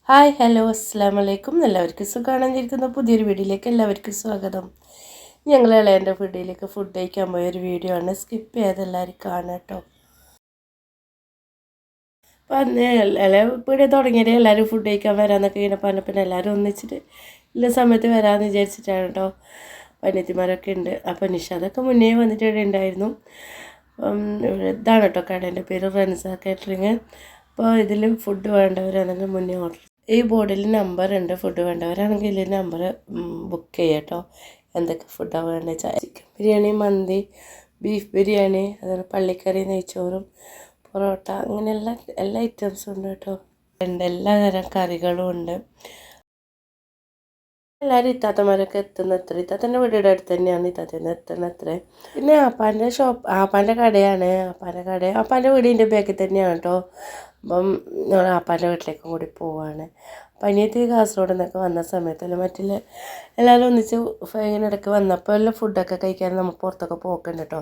Hi hello അസ്സലാമു അലൈക്കും. എല്ലാവർക്കും സുഖമാണെന്നിരിക്കുന്ന പുതിയൊരു വീഡിയോയിലേക്ക് എല്ലാവർക്കും സ്വാഗതം. ഞങ്ങൾ ഇളയൻ്റെ വീഡിയോയിലേക്ക് ഫുഡ് കഴിക്കാൻ പോയൊരു വീഡിയോ ആണ്. സ്കിപ്പ് ചെയ്യാതെ എല്ലാവരും കാണാം കേട്ടോ. അപ്പം അന്ന് വീഡിയോ തുടങ്ങിയത് എല്ലാവരും ഫുഡ് കഴിക്കാൻ വരാമെന്നൊക്കെ ഇങ്ങനെ പറഞ്ഞപ്പോൾ എല്ലാവരും ഒന്നിച്ചിട്ട് ഇല്ല സമയത്ത് വരാമെന്ന് വിചാരിച്ചിട്ടാണ് കേട്ടോ. അനിയത്തിമാരൊക്കെ ഉണ്ട്. അപ്പം നിഷാദൊക്കെ മുന്നേ വന്നിട്ട് ഇവിടെ ഉണ്ടായിരുന്നു. ഇതാണ് കേട്ടോ കടേൻ്റെ പേര് റൻസ കാറ്ററിങ്. അപ്പോൾ ഇതിൽ ഫുഡ് വേണ്ടവരാണെങ്കിൽ മുന്നേ ഓർഡർ ഈ ബോർഡിൽ നമ്പർ ഉണ്ട്. ഫുഡ് വേണ്ടവരാണെങ്കിൽ ഈ നമ്പർ ബുക്ക് ചെയ്യാം കേട്ടോ. എന്തൊക്കെ ഫുഡാണ് വേണ്ടത് വെച്ചാൽ ചിക്കൻ ബിരിയാണി, മന്തി, ബീഫ് ബിരിയാണി, അതുപോലെ പള്ളിക്കറി, നെയ്ച്ചോറും, പൊറോട്ട, അങ്ങനെ എല്ലാ ഐറ്റംസും ഉണ്ട് കേട്ടോ. എല്ലാ തരം കറികളും ഉണ്ട്. എല്ലാവരും ഇത്താത്തമാരൊക്കെ എത്തുന്നത്ര. ഇത്താത്തൻ്റെ വീടിൻ്റെ അടുത്ത് തന്നെയാണ് ഇത്താത്തന്നെ എത്തുന്നത്ര. പിന്നെ ആപ്പാൻ്റെ കടയാണ്. ആപ്പാൻ്റെ വീടിൻ്റെ ബാക്കിൽ തന്നെയാണ് കേട്ടോ. അപ്പം ഞങ്ങൾ ആപ്പാൻ്റെ വീട്ടിലേക്കും കൂടി പോവാണ്. അപ്പം അനിയത്തി കാസർഗോഡ് നിന്നൊക്കെ വന്ന സമയത്തല്ല മറ്റുള്ള എല്ലാവരും ഒന്നിച്ച് ഇടയ്ക്ക് വന്നപ്പോൾ എല്ലാം ഫുഡൊക്കെ കഴിക്കാൻ നമ്മൾ പുറത്തൊക്കെ പോക്കുണ്ട് കേട്ടോ.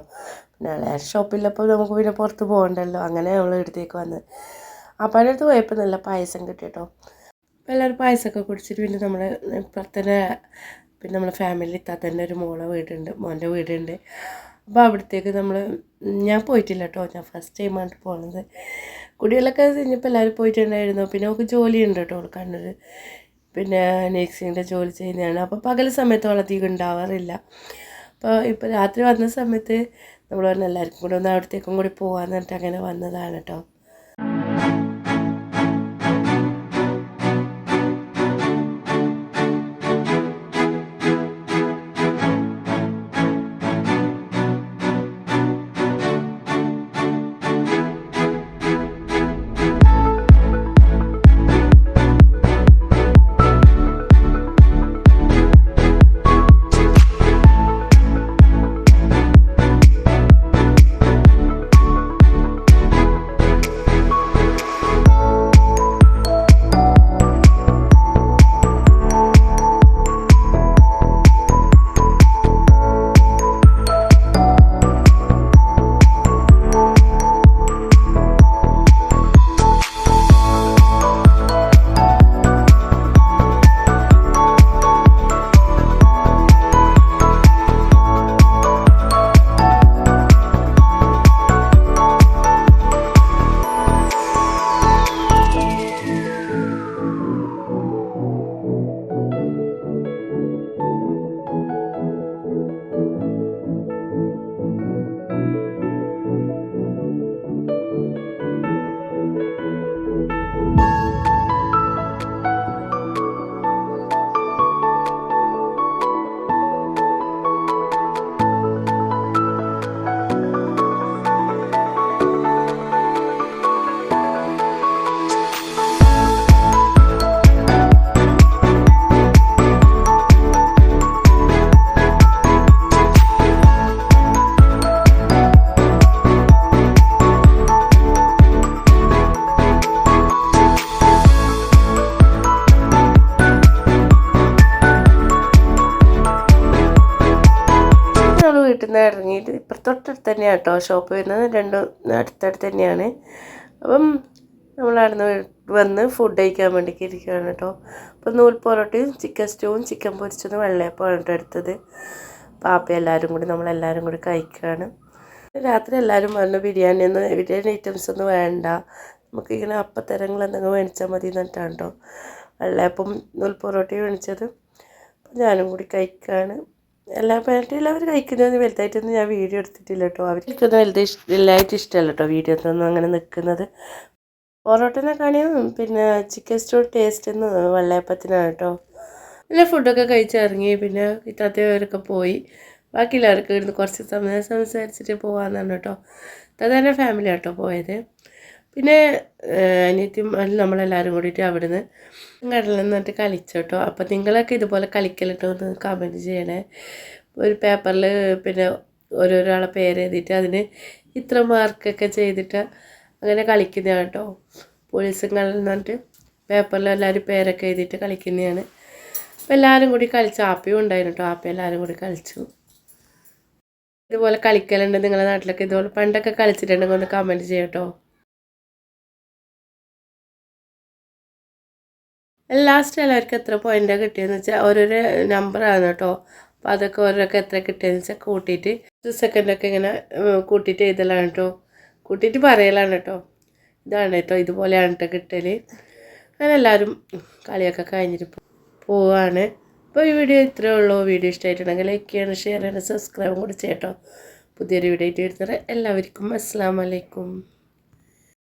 പിന്നെ ഷോപ്പില്ലപ്പോൾ നമുക്ക് പിന്നെ പുറത്ത് പോകണ്ടല്ലോ. അങ്ങനെ നമ്മൾ ഇടത്തേക്ക് വന്ന് ആപ്പാൻ്റെ അടുത്ത് പോയപ്പോൾ നല്ല പായസം കിട്ടി കേട്ടോ. അപ്പോൾ എല്ലാവരും പായസമൊക്കെ കുടിച്ചിട്ട് പിന്നെ നമ്മുടെ ഇപ്പുറത്തന്നെ പിന്നെ നമ്മളെ ഫാമിലി ഇത്താത്തന്നെ ഒരു മോൻ്റെ വീടുണ്ട്. അപ്പോൾ അവിടത്തേക്ക് ഞാൻ പോയിട്ടില്ല കേട്ടോ. ഞാൻ ഫസ്റ്റ് ടൈമാണ് പോകുന്നത്. കുടികളൊക്കെ കഴിഞ്ഞപ്പോൾ എല്ലാവരും പോയിട്ടുണ്ടായിരുന്നു. പിന്നെ നമുക്ക് ജോലിയുണ്ട് കേട്ടോ കണ്ണൂർ. പിന്നെ നേഴ്സിങ്ങിൻ്റെ ജോലി ചെയ്യുന്നതാണ്. അപ്പോൾ പകൽ സമയത്ത് അധികം ഉണ്ടാവാറില്ല. അപ്പോൾ ഇപ്പോൾ രാത്രി വന്ന സമയത്ത് നമ്മൾ പറഞ്ഞ എല്ലാവർക്കും കൂടെ ഒന്ന് അവിടത്തേക്കും കൂടി പോകാമെന്ന് പറഞ്ഞിട്ട് അങ്ങനെ വന്നതാണ് കേട്ടോ. വീട്ടിൽ നിന്ന് ഇറങ്ങിയിട്ട് തൊട്ടടുത്ത് തന്നെയാണ് കേട്ടോ ഷോപ്പ് വരുന്നത്. രണ്ടും അടുത്തടുത്ത് തന്നെയാണ്. അപ്പം നമ്മളവിടുന്ന് വന്ന് ഫുഡ് കഴിക്കാൻ വേണ്ടിയിട്ട് ഇരിക്കുകയാണ് കേട്ടോ. അപ്പം നൂൽ പൊറോട്ടയും ചിക്കൻ സ്റ്റൂവും ചിക്കൻ പൊരിച്ചതും വെള്ളയപ്പമാണ് കേട്ടോ എടുത്തത്. പാപ്പ എല്ലാവരും കൂടി നമ്മളെല്ലാവരും കൂടി കഴിക്കുകയാണ്. രാത്രി എല്ലാവരും പറഞ്ഞു ബിരിയാണി ഐറ്റംസ് ഒന്നും വേണ്ട, നമുക്കിങ്ങനെ അപ്പത്തരങ്ങൾ എന്തെങ്കിലും മേടിച്ചാൽ മതി എന്നിട്ടാണ് കേട്ടോ വെള്ളയപ്പം നൂൽ പൊറോട്ടയും മേടിച്ചത്. അപ്പം ഞാനും കൂടി കഴിക്കുകയാണ്. എല്ലാവരും കഴിക്കുന്നത് വലുതായിട്ടൊന്നും ഞാൻ വീഡിയോ എടുത്തിട്ടില്ല കേട്ടോ. അവർക്കൊന്നും വലുതായിട്ട് ഇഷ്ടമല്ല കേട്ടോ വീഡിയോ ഒന്നും അങ്ങനെ നിൽക്കുന്നത്. പൊറോട്ടനെക്കാണിയും പിന്നെ ചിക്കൻ സ്റ്റൂ ടേസ്റ്റ് എന്ന് വെള്ളയപ്പത്തിനാണ് കേട്ടോ. പിന്നെ ഫുഡൊക്കെ കഴിച്ചിറങ്ങി. പിന്നെ ഇത്താത്തവരൊക്കെ പോയി. ബാക്കി എല്ലാവർക്കും ഇരുന്ന് കുറച്ച് സമയം സംസാരിച്ചിട്ട് പോകാമെന്നാണ് കേട്ടോ. ഇത്താത്തൻ്റെ ഫാമിലി കേട്ടോ പോയത്. പിന്നെ അനിയത്തിയും നമ്മളെല്ലാവരും കൂടിയിട്ട് അവിടുന്ന് കടലിൽ നിന്നിട്ട് കളിച്ചു കേട്ടോ. അപ്പോൾ നിങ്ങളൊക്കെ ഇതുപോലെ കളിക്കലിട്ടോ എന്ന് കമൻറ്റ് ചെയ്യണേ. ഒരു പേപ്പറിൽ പിന്നെ ഓരോരാളെ പേര് എഴുതിയിട്ട് അതിന് ഇത്ര മാർക്കൊക്കെ ചെയ്തിട്ട് അങ്ങനെ കളിക്കുന്നതാണ് കേട്ടോ. പോലീസുകളിൽ നിന്നിട്ട് പേപ്പറിൽ എല്ലാവരും പേരൊക്കെ എഴുതിയിട്ട് കളിക്കുന്നതാണ്. അപ്പോൾ എല്ലാവരും കൂടി കളിച്ചു. ആപ്പിയും ഉണ്ടായിരുന്നു കേട്ടോ. ആപ്പി എല്ലാവരും കൂടി കളിച്ചു. ഇതുപോലെ കളിക്കലുണ്ട് നിങ്ങളുടെ നാട്ടിലൊക്കെ? ഇതുപോലെ പണ്ടൊക്കെ കളിച്ചിട്ടുണ്ടെങ്കിൽ ഒന്ന് കമൻറ്റ് ചെയ്യാം കേട്ടോ. ലാസ്റ്റ് എല്ലാവർക്കും എത്ര പോയിൻ്റാണ് കിട്ടിയതെന്ന് വെച്ചാൽ ഓരോരോ നമ്പറാണ് കേട്ടോ. അപ്പോൾ അതൊക്കെ ഓരോരൊക്കെ എത്ര കിട്ടിയതെന്ന് വെച്ചാൽ കൂട്ടിയിട്ട് സെക്കൻഡൊക്കെ ഇങ്ങനെ കൂട്ടിയിട്ട് എഴുതലാണ് കേട്ടോ, കൂട്ടിയിട്ട് പറയലാണ് കേട്ടോ. ഇതാണ് കേട്ടോ, ഇതുപോലെയാണ് കേട്ടോ കിട്ടൽ. അങ്ങനെ എല്ലാവരും കളിയൊക്കെ കഴിഞ്ഞിട്ട് പോവാണ്. അപ്പോൾ ഈ വീഡിയോ ഇത്രയേ ഉള്ളൂ. വീഡിയോ ഇഷ്ടമായിട്ടുണ്ടെങ്കിൽ ലൈക്ക് ചെയ്യണം, ഷെയർ ചെയ്യണം, സബ്സ്ക്രൈബും കൂടി ചെയ്യട്ടോ. പുതിയൊരു വീഡിയോ ആയിട്ട് വരുന്നത് എല്ലാവർക്കും അസ്സലാമു അലൈക്കും.